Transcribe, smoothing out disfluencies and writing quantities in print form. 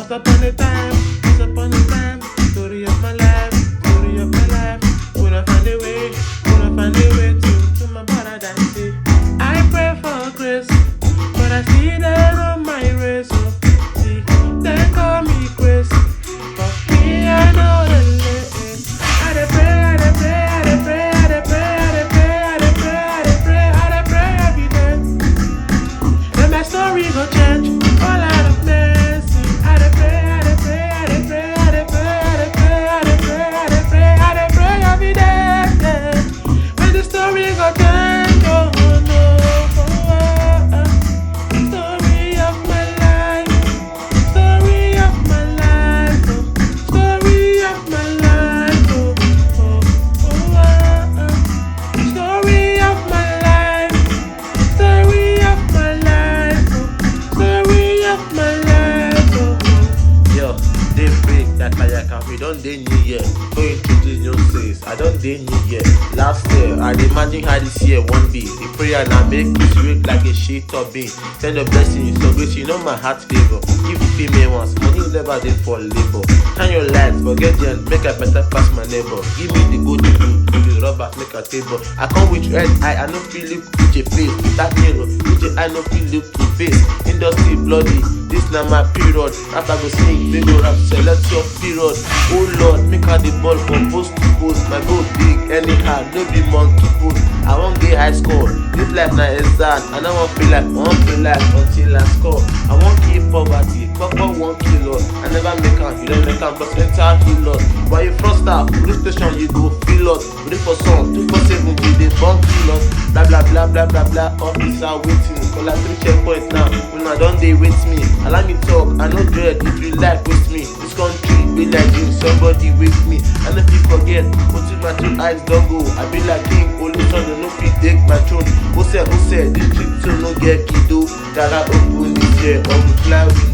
Once upon a time, once upon a time, story of my life, story of my life. Gonna find a way, gonna find a way to my paradise. I pray for grace, but I see that on my race. So see, they call me grace, but me I know the lane. I dey pray, I dey pray, I dey pray, I dey pray, I dey pray, I dey pray, I dey pray, I dey pray every day. Then my story go change, all out of mercy. I dey pray, I dey pray, I dey pray, I dey pray, I dey pray, I dey pray, I dey pray, I dey pray every day. When the story go change, oh no, story of my life, story of my life, story of my life, story of my life, story of my life, story of my life. Yo, they break that kayaka. We don't dey new year. Going to this new says, I don't dey new year. Last year, I imagine how this year won't be. The prayer now make me sweet like a shit or bean. Send a blessing, so great, you know my heart favor. Give the female ones, money never did for labor. Shine your lights, forget the end, make a better pass my neighbor. Give me the good food, the rubber, make a table. I come with red eye, I no feel look with your face. With that mirror, with your eye no feel look to face. Industry bloody, this now my period. After go sneak, they go rap, select your period. Oh Lord, make her the ball from post to post. My goal big, anyhow, no be monkey post. I won't get high score, this life na exact. And I won't feel like, until I score. I won't keep poverty, Papa won't kill us. I never make am, you don't make am, but enter heal us. But you first start, police station, you go feel us. Wait for some, 247, you dey bomb kill us. Blah blah blah blah blah blah, officer waiting. Call like 3 checkpoints now, when I don't dey wait me. Allow me talk, I no dread, if you like with me. This country be like you, somebody with me. And if you forget, put in my 2 eyes don't go. I be like king, only son, no fit take my throne. Who said, this trick so no get kiddo. That I open this year, on the fly with